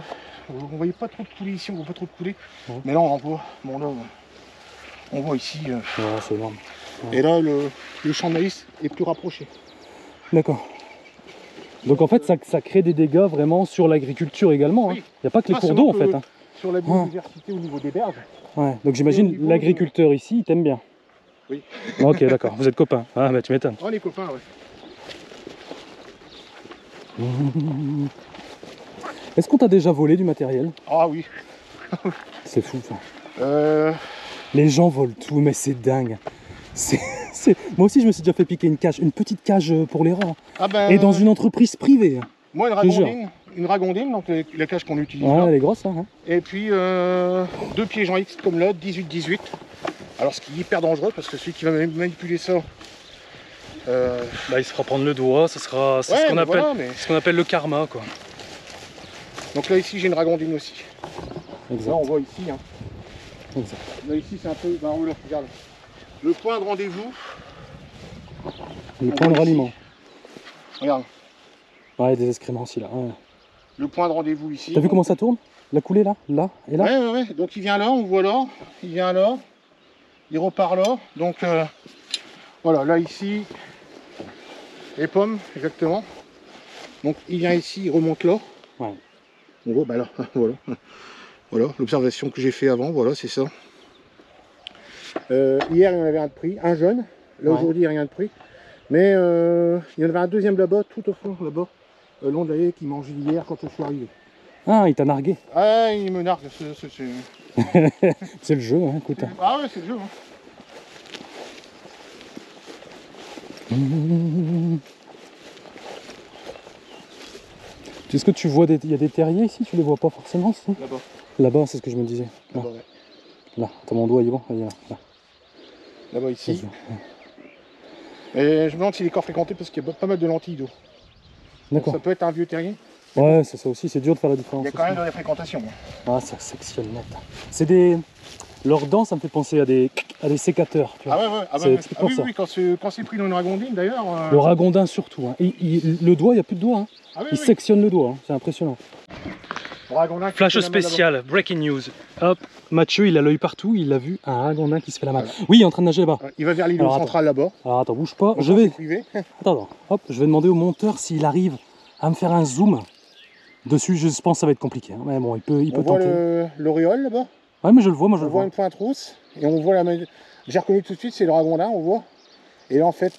voyait pas trop de coulées ici, on voit pas trop de coulées. Mais là on en voit. Bon là, on voit ici. C'est énorme. Et là le champ de maïs est plus rapproché. D'accord. Donc en fait ça crée des dégâts vraiment sur l'agriculture également. Il n'y a pas que les cours d'eau en fait. Sur la biodiversité au niveau des berges. Ouais. Donc j'imagine l'agriculteur ici, il t'aime bien. Oui. Ok, d'accord, vous êtes copains. Ah bah tu m'étonnes. Oh les copains, ouais. Est-ce qu'on t'a déjà volé du matériel? Ah oui. C'est fou ça. Les gens volent tout, mais c'est dingue. Moi aussi je me suis déjà fait piquer une petite cage pour les rats. Et dans une entreprise privée. Moi une ragondine, donc la cage qu'on utilise là. Elle est grosse hein. Et puis 2 pièges en X comme là, 18-18. Alors ce qui est hyper dangereux parce que celui qui va manipuler ça... il se fera prendre le doigt, ce qu'on appelle le karma quoi. Donc là ici j'ai une ragondine aussi. Exact. Là on voit ici. Hein. Exact. Là ici c'est un peu. Bah, regarde. Le point de rendez-vous. Le point de ralliement. Regarde. Ouais, des excréments aussi là. Ouais. Le point de rendez-vous ici. T'as vu comment ça tourne? La coulée là, là et là. Ouais. Donc il vient là, on voit là. Il vient là. Il repart là. Donc voilà, là ici. Les pommes, exactement. Donc il vient ici, il remonte là. Ouais. On voit, bah là, voilà. Voilà, l'observation que j'ai fait avant, voilà, c'est ça. Hier, il y en avait un de pris, un jeune. Là, aujourd'hui, rien de pris. Mais il y en avait un deuxième là-bas, tout au fond, là-bas. Long d'ailleurs, qui mangeait hier quand je suis arrivé. Ah, il t'a nargué. Ah, il me nargue, c'est le jeu, hein, écoute. Ah ouais, c'est le jeu. Hein. Est-ce que tu vois il y a des terriers ici? Tu les vois pas forcément? Si là-bas. Là-bas, c'est ce que je me disais. Là, ouais. Là. Attends, mon doigt, il est bon. Là. Là-bas, ici. Et je me demande s'il est encore fréquenté parce qu'il y a pas mal de lentilles d'eau. D'accord. Ça peut être un vieux terrier. Ouais, c'est ça aussi, c'est dur de faire la différence. Il y a quand même de la fréquentation. Ah, ça sectionne net. C'est des... Leurs dents, ça me fait penser à des sécateurs. Tu vois. Oui, quand c'est pris dans une ragondine d'ailleurs. Le ragondin surtout. Hein. Le doigt, il n'y a plus de doigt. Hein. Il sectionne le doigt, hein. C'est impressionnant. Flash spécial, breaking news. Hop, Mathieu, il a l'œil partout, il a vu un ragondin qui se fait la malle. Oui, il est en train de nager là-bas. Il va vers l'îlot central là-bas. Alors attends, bouge pas. Je vais... Attends, hop, je vais demander au monteur s'il arrive à me faire un zoom dessus. Je pense que ça va être compliqué. Hein. Mais bon, il peut tenter. On voit l'auréole là-bas. Ouais, mais je le vois, moi je le vois. On voit une pointe rousse et on voit la... J'ai reconnu tout de suite, c'est le ragondin, on voit. Et là en fait,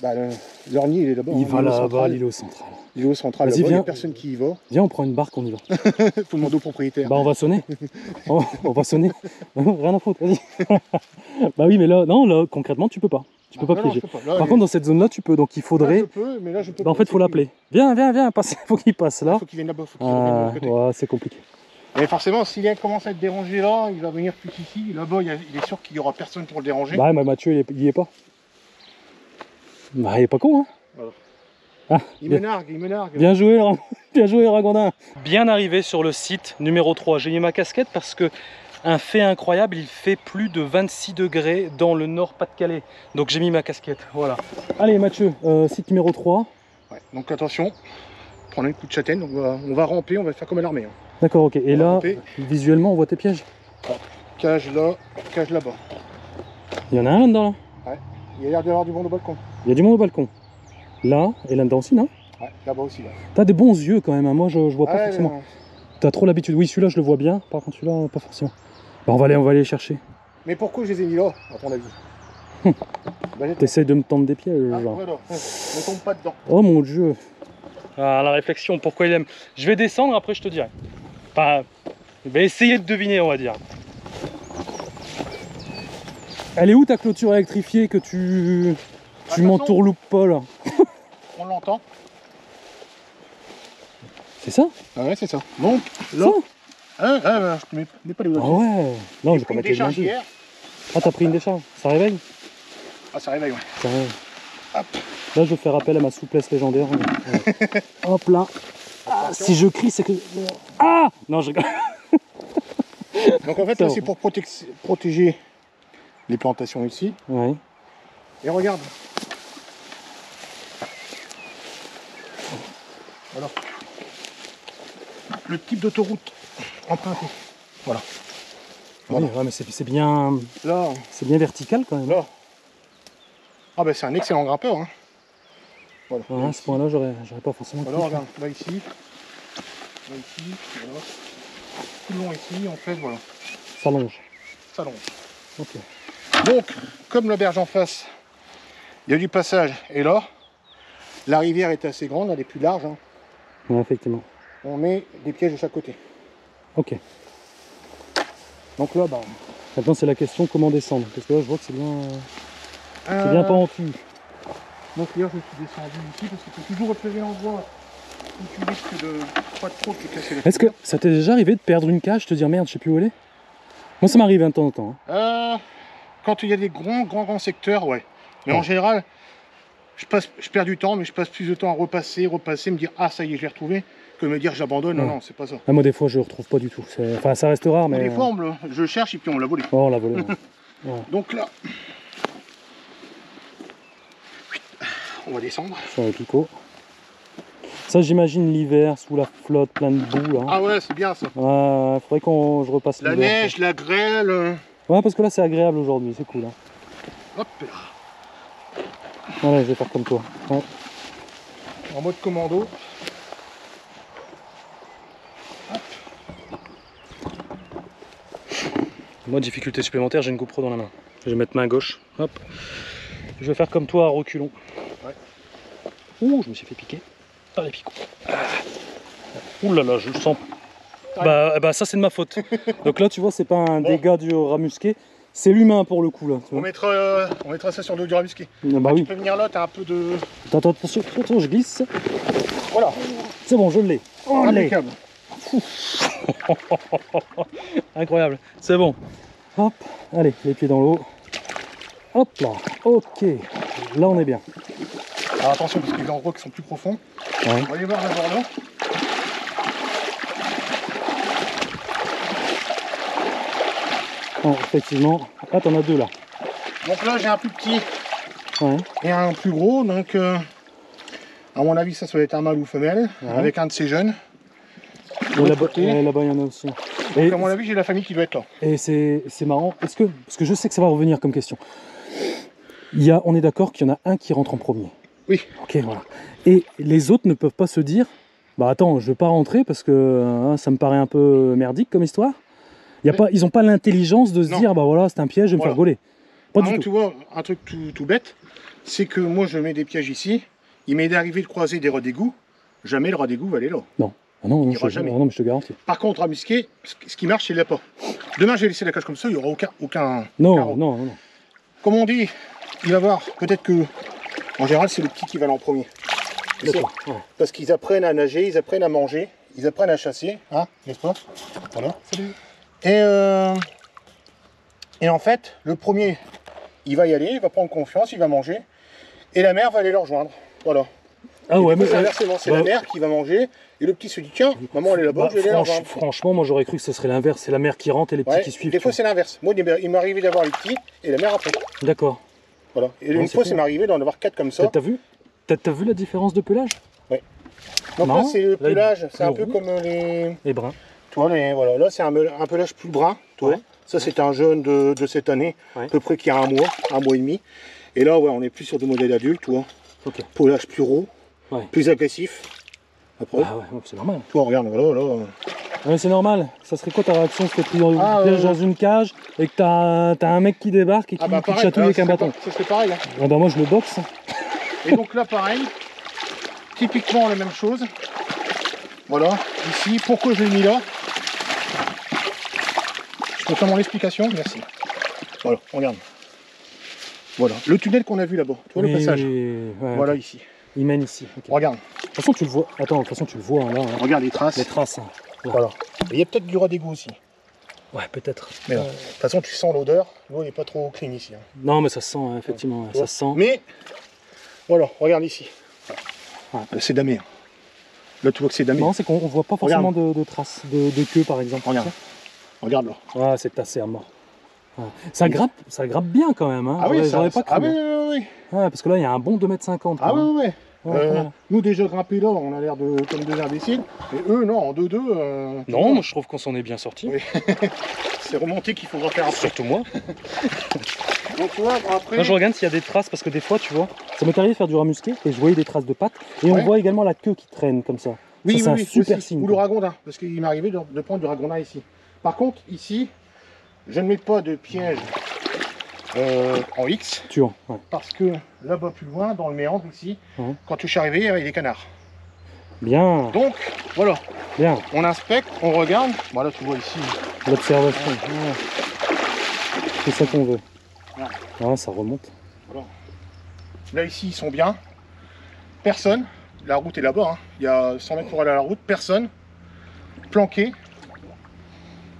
leur nid il est là-bas. Il va là-bas, l'îlot central. L'îlot central, il n'y a personne qui y va. Viens, on prend une barque, on y va. Faut demander au propriétaire. Bah on va sonner. on va sonner. Rien à foutre, vas-y. Bah oui, mais là, non, là, concrètement, tu peux pas. Tu peux pas piéger. Par contre, dans cette zone-là, tu peux. Donc il faudrait. Là, je peux, mais là, je peux bah, en fait, il faut l'appeler. Viens, faut qu'il passe là. Faut qu'il vienne là-bas, faut qu'il vienne de l'autre côté. Ouais, c'est compliqué. Et forcément, s'il commence à être dérangé là, il va venir plus ici. Là-bas, il est sûr qu'il n'y aura personne pour le déranger. Bah, Mathieu, il y est pas. Bah, il est pas con, hein. Voilà. Ah, il me nargue. Bien joué, Ragondin. Bien arrivé sur le site numéro 3. J'ai mis ma casquette parce que un fait incroyable, il fait plus de 26 degrés dans le nord Pas-de-Calais. Donc j'ai mis ma casquette, voilà. Allez Mathieu, site numéro 3. Ouais, donc attention, prenez un coup de châtaigne, on va ramper, on va faire comme à l'armée. Hein. D'accord, ok. Et là, visuellement, on voit tes pièges. Cage là, cage là-bas. Il y en a un là-dedans là. Ouais, il y a l'air d'y avoir du monde au balcon. Il y a du monde au balcon. Là, et là-dedans aussi, non? Ouais, là-bas aussi. Là. T'as des bons yeux quand même, hein. Moi je vois pas forcément. T'as trop l'habitude. Oui, celui-là je le vois bien, par contre celui-là pas forcément. Bah, on va aller les chercher. Mais pourquoi je les ai mis là, à ton avis? T'essayes de me tendre des pieds, genre. Voilà. Ne tombe pas dedans. Oh mon dieu. Ah, la réflexion, pourquoi il aime. Je vais descendre, après je te dirai. Enfin, je vais essayer de deviner, on va dire. Elle est où ta clôture électrifiée que tu m'entourloupes pas là? On l'entend. C'est ça? Ah ouais, c'est ça. Donc, là. Je mets pas les doigts. Ah ouais. Non, je vais pas mettre les mains. Ah, t'as pris une décharge. Ça réveille? Ah, ça réveille, ouais. Ça réveille. Hop. Là, je vais faire appel à ma souplesse légendaire. Ouais. Hop là. Ah, si je crie, c'est que... Ah! Non, je rigole. Donc en fait, là, c'est pour protéger les plantations ici. Ouais. Et regarde. Voilà. Le type d'autoroute emprunté. Voilà. Voilà. Ouais, mais c'est bien... Là. C'est bien vertical quand même. Là. Ah ben c'est un excellent grimpeur. Hein. Voilà. Ouais, à ce point-là, j'aurais pas forcément... Voilà, regarde. Là ici. Là ici. Voilà. Tout le long ici, en fait, voilà. Ça longe. Ça longe. Ok. Donc, comme la berge en face, il y a du passage. Et là, la rivière est assez grande, elle est plus large. Hein. Ouais, effectivement. On met des pièges de chaque côté. Ok. Donc là, bah, maintenant c'est la question comment descendre. Parce que là, je vois que c'est bien pentu. Donc hier, je suis descendu ici parce qu'il faut toujours repérer l'endroit où tu risques de pas trop te casser la. Est-ce que ça t'est déjà arrivé de perdre une cage, te dire merde, je sais plus où elle est? Moi, ça m'arrive un temps en temps. Hein. Quand il y a des grands secteurs, ouais. Mais en général, je perds du temps, mais je passe plus de temps à repasser, me dire ah ça y est, je l'ai retrouvé. que me dire j'abandonne. Non, non, c'est pas ça. Ah, moi, des fois, je le retrouve pas du tout. Enfin, ça reste rare, mais. Des fois, je cherche et puis on l'a volé. Oh, on l'a volé. Ouais. Donc là, on va descendre. Sur le picot. Ça, j'imagine l'hiver, sous la flotte, plein de boue. Là. Ah ouais, c'est bien ça. Ouais, faudrait je repasse la neige, la grêle. Ouais, parce que là, c'est agréable aujourd'hui, c'est cool. Hein. Hop là. Voilà, je vais faire comme toi. Ouais. En mode commando. Hop. Moi, difficulté supplémentaire, j'ai une GoPro dans la main. Je vais mettre main gauche. Hop. Je vais faire comme toi à reculons. Ouais. Ouh, je me suis fait piquer. Ah, les picots. Ouh là là, je le sens. Ouais. Bah ça, c'est de ma faute. Donc là, tu vois, c'est pas un dégât du rat musqué. C'est l'humain pour le coup là. On mettra ça sur le dos du rat musqué. Bah oui. Tu peux venir là, t'as un peu de. Attends, attention, je glisse. Voilà. C'est bon, je l'ai. Oh, impeccable. Incroyable. C'est bon. Hop, allez, les pieds dans l'eau. Hop là. Ok. Là, on est bien. Alors attention, parce qu'il y a des endroits qui sont plus profonds. Ouais. On va aller voir d'abord là. Oh, effectivement. Ah, t'en as deux là. Donc là, j'ai un plus petit et un plus gros. Donc, à mon avis, ça doit être un mâle ou femelle, avec un de ces jeunes. Là-bas, il y en a aussi. Donc, à mon avis, j'ai la famille qui doit être là. Et c'est marrant, parce que je sais que ça va revenir comme question. On est d'accord qu'il y en a un qui rentre en premier. Oui. Ok, voilà. Et les autres ne peuvent pas se dire, bah attends, je veux pas rentrer parce que ça me paraît un peu merdique comme histoire. Ils n'ont pas l'intelligence de se dire, bah voilà, c'est un piège, je vais me faire gauler. Pas du tout. Tu vois, un truc tout bête, c'est que moi je mets des pièges ici, il m'est arrivé de croiser des rats d'égout, jamais le rat d'égout va aller là. Non. Ah non, jamais. Non, mais je te garantis. Par contre, à musqué, ce qui marche, c'est l'appât. Demain, je vais laisser la cage comme ça, il n'y aura aucun non, non. Comme on dit, il va voir, peut-être que, en général, c'est le petit qui va aller en premier. Parce qu'ils apprennent à nager, ils apprennent à manger, ils apprennent à chasser, hein, n'est-ce pas? Voilà. Salut. Et en fait, le premier, il va y aller, il va prendre confiance, il va manger, et la mère va aller le rejoindre. Voilà. Ah ouais, mais inversement, c'est la mère qui va manger, et le petit se dit tiens, maman elle est là-bas, je vais aller la rejoindre. Franchement, moi j'aurais cru que ce serait l'inverse, c'est la mère qui rentre et les petits qui suivent. Des fois c'est l'inverse. Moi, il m'est arrivé d'avoir les petits et la mère après. D'accord. Voilà. Et une fois, ça m'est arrivé d'en avoir 4 comme ça. T'as vu la différence de pelage? Oui. Donc là, c'est le pelage, c'est un peu comme les bruns. Toi, voilà, là c'est un pelage plus brun. Toi. Ouais. Ça c'est un jeune de cette année, à peu près qui a un mois et demi. Et là, on est plus sur des modèles adultes, toi. Okay. Pelage plus gros, plus agressif. Après. Ah ouais, c'est normal. Toi, regarde, là. Ouais, c'est normal. Ça serait quoi ta réaction si t'es pris dans une cage et que t'as un mec qui débarque et qui te chatouille avec un bâton? Ça serait pareil. Hein. Ah bah moi je le boxe. Et donc là, pareil. Typiquement la même chose. Voilà, ici, pourquoi je l'ai mis là? Je peux faire mon explication? Merci. Voilà, regarde. Voilà, le tunnel qu'on a vu là-bas. Tu vois le passage? Voilà, ici. Il mène ici. Okay. Regarde. De toute façon, tu le vois. Attends, de toute façon, tu le vois là. Hein. Regarde les traces. Les traces. Hein. Voilà. Et il y a peut-être du rat d'égout aussi. Ouais, peut-être. Mais de toute façon, tu sens l'odeur. L'eau n'est pas trop clean ici. Hein. Non, mais ça se sent, hein, effectivement. Ça se sent. Mais, voilà, regarde ici. Ouais. C'est damé. Là, tu vois que c'est damé. Non, c'est qu'on voit pas forcément de traces de queue, par exemple. Regarde. Regarde là. Ouais, c'est tassé à mort. Ouais. Ça grappe bien quand même. Hein. Ah oui, j'aurais pas cru. Ah oui. Ouais, parce que là, il y a un bon 2,50 m. Ah oui. Nous déjà grimpés là, on a l'air comme deux imbéciles. Et eux, non, en 2-2. Non, moi je trouve qu'on s'en est bien sorti. Oui. C'est remonté qu'il faudra faire après. Surtout moi. Donc tu vois, après. Moi je regarde s'il y a des traces parce que des fois, tu vois, ça m'est arrivé de faire du rat musqué et je voyais des traces de pattes et on voit également la queue qui traîne comme ça. Oui, c'est un super signe. Ou le ragondin, parce qu'il m'est arrivé de prendre du ragondin ici. Par contre, ici, je ne mets pas de piège en X. Parce que là-bas plus loin, dans le méandre ici, quand je suis arrivé, il y avait des canards. Bien. Donc, voilà. Bien. On inspecte, on regarde. Voilà, tu vois ici. L'observation. C'est ça qu'on veut. Ah, ça remonte. Voilà. Là, ici, ils sont bien. Personne. La route est là-bas. Hein. Il y a 100 mètres pour aller à la route. Personne. Planqué.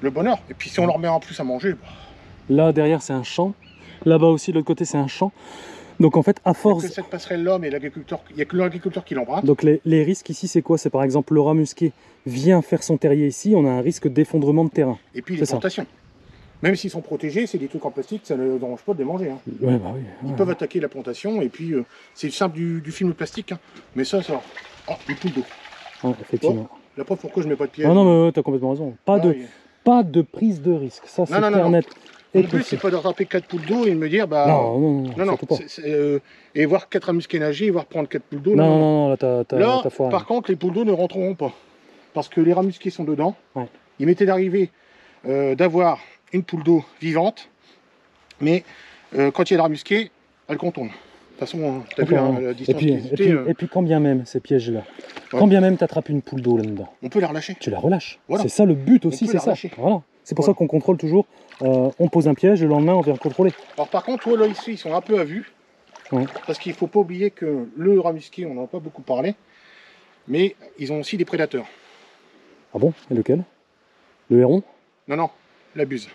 Le bonheur. Et puis, si on leur met en plus à manger. Là, derrière, c'est un champ. Là-bas aussi, de l'autre côté, c'est un champ. Donc en fait, à force... Que cette passerelle-là, mais l'agriculteur, il n'y a que l'agriculteur qui l'emprunte. Donc les risques ici, c'est quoi? C'est par exemple le rat musqué vient faire son terrier ici, on a un risque d'effondrement de terrain. Et puis les plantations. Même s'ils sont protégés, c'est des trucs en plastique, ça ne dérange pas de les manger. Hein. Ouais, bah oui, Ils peuvent attaquer la plantation, et puis c'est simple du film plastique. Hein. Mais ça... Oh, une poule d'eau. Ouais, effectivement. Oh, la preuve pourquoi je mets pas de piège. Ah non, mais t'as complètement raison. Pas de prise de risque, ça c'est clair net. Le but, c'est pas de rattraper 4 poules d'eau et de me dire, bah... Non, et voir 4 musqués nager, et voir prendre 4 poules d'eau. Non, là, t'as foiré. Par contre, les poules d'eau ne rentreront pas. Parce que les rats musqués sont dedans. Ouais. Il m'était arrivé d'avoir une poule d'eau vivante, mais quand il y a des rats musqués, elle contourne. De toute façon, tu as vu la distance et puis quand bien même, ces pièges-là, quand bien même tu attrapes une poule d'eau là-dedans, on peut la relâcher. Tu la relâches. Voilà. C'est ça le but aussi, c'est ça. Voilà. C'est pour ça qu'on contrôle toujours. On pose un piège, le lendemain on vient contrôler. Alors par contre, là ici, ils sont un peu à vue. Ouais. Parce qu'il ne faut pas oublier que le rat musqué, on n'en a pas beaucoup parlé, mais ils ont aussi des prédateurs. Ah bon? Et lequel? Le héron? Non, la buse.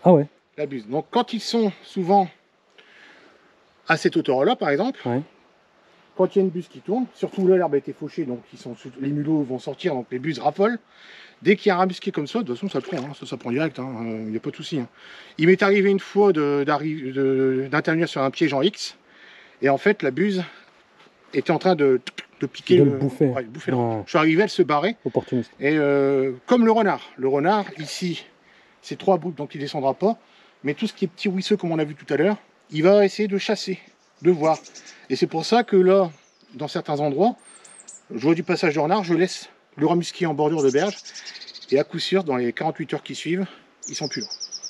Ah ouais? La buse. Donc quand ils sont souvent à cette hauteur-là, par exemple, quand il y a une buse qui tourne, surtout là l'herbe a été fauchée, donc les mulots vont sortir, donc les buses raffolent. Dès qu'il y a un rat musqué comme ça, de toute façon ça prend, hein, ça prend direct, il n'y a pas de souci. Hein. Il m'est arrivé une fois d'intervenir sur un piège en X, et en fait la buse était en train de piquer, de le bouffer. Je suis arrivé, elle se barrait. Opportuniste. Et comme le renard ici, c'est 3 bouts, donc il ne descendra pas, mais tout ce qui est petit ruisseau comme on a vu tout à l'heure, il va essayer de chasser, de voir. Et c'est pour ça que là, dans certains endroits, je vois du passage de renard, je laisse le rat musqué en bordure de berge, et à coup sûr, dans les 48 heures qui suivent, ils sont plus là.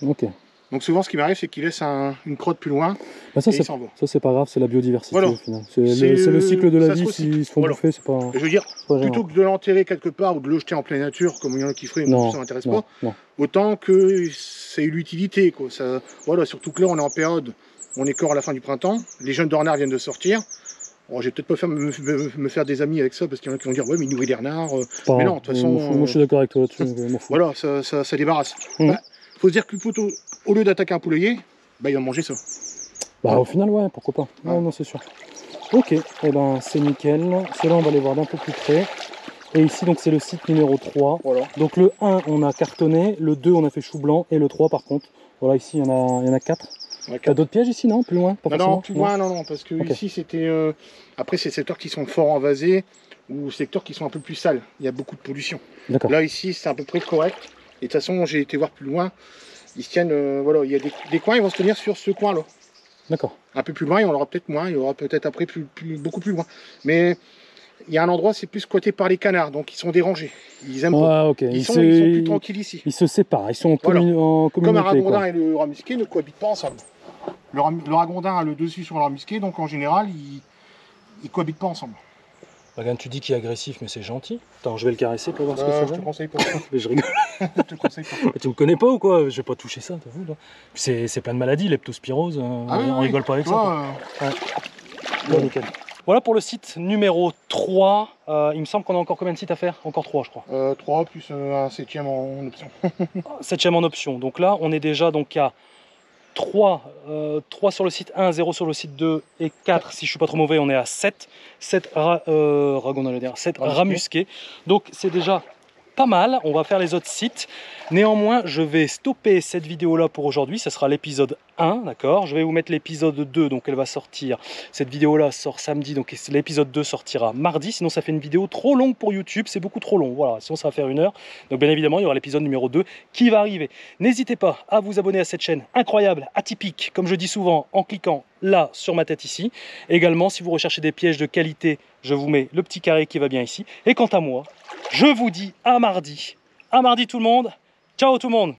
Ok. Donc souvent, ce qui m'arrive, c'est qu'ils laissent une crotte plus loin, bah ça, et ils s'en vont. Ça, c'est pas grave, c'est la biodiversité voilà. Au final. C'est le cycle de la vie, s'ils se font bouffer, c'est pas... Je veux dire, plutôt que de l'enterrer quelque part, ou de le jeter en pleine nature, comme il y en a qui feraient, ça m'intéresse pas, autant que c'est une utilité, quoi. Ça, voilà, surtout que là, on est en période, on est encore à la fin du printemps, les jeunes de renards viennent de sortir. Bon, je vais peut-être pas me faire des amis avec ça, parce qu'il y en a qui vont dire, ouais, mais il nourrit des renards. Mais non, de toute façon... Moi, je suis d'accord avec toi là-dessus. Voilà, ça débarrasse. Faut se dire que le poteau, au lieu d'attaquer un poulailler, il va manger ça. Bah au final, ouais, pourquoi pas. Ouais, non, c'est sûr. Ok, et ben c'est nickel. Ceux-là, on va les voir d'un peu plus près. Et ici, donc c'est le site numéro 3. Voilà. Donc le 1, on a cartonné, le 2, on a fait chou blanc, et le 3, par contre, voilà, ici, il y en a 4. T'as d'autres pièges ici, non? Plus loin? Non, plus loin, non, parce que ici, c'était... Après, c'est secteurs qui sont fort envasés, ou secteurs qui sont un peu plus sales. Il y a beaucoup de pollution. Là, ici, c'est à peu près correct. Et de toute façon, j'ai été voir plus loin. Ils se tiennent, voilà, il y a des coins, ils vont se tenir sur ce coin-là. D'accord. Un peu plus loin, il y en aura peut-être moins, il y aura peut-être après beaucoup plus loin. Mais il y a un endroit, c'est plus squatté par les canards, donc ils sont dérangés. Ils aiment pas. Okay. Ils sont plus tranquilles ici. Ils se séparent, ils sont en communauté. Comme un ragondin et le rat musqué ne cohabitent pas ensemble. Le ragondin a le dessus sur le rat musqué, donc en général, ils cohabitent pas ensemble. Regarde, tu dis qu'il est agressif, mais c'est gentil. Attends, je vais le caresser pour voir ce que ça fait. Je te conseille pas. Mais je rigole. Je te conseille pas. Tu me connais pas ou quoi? Je vais pas toucher ça, t'as vu là. C'est plein de maladies, leptospirose. On rigole pas avec ça. Bon, nickel. Voilà pour le site numéro 3. Il me semble qu'on a encore combien de sites à faire? Encore 3, je crois. 3 plus un 7e en option. 7e en option. Donc là, on est déjà donc à 3 sur le site 1, 0 sur le site 2 et 4, si je suis pas trop mauvais, on est à 7. 7 rats musqués. Donc c'est déjà pas mal. On va faire les autres sites. Néanmoins, je vais stopper cette vidéo-là pour aujourd'hui. Ce sera l'épisode 1, d'accord? Je vais vous mettre l'épisode 2, donc elle va sortir. Cette vidéo-là sort samedi, donc l'épisode 2 sortira mardi. Sinon, ça fait une vidéo trop longue pour YouTube. C'est beaucoup trop long. Voilà, sinon ça va faire 1 heure. Donc bien évidemment, il y aura l'épisode numéro 2 qui va arriver. N'hésitez pas à vous abonner à cette chaîne incroyable, atypique, comme je dis souvent, en cliquant là sur ma tête ici. Également, si vous recherchez des pièges de qualité, je vous mets le petit carré qui va bien ici. Et quant à moi, je vous dis à mardi. À mardi tout le monde. Ciao tout le monde.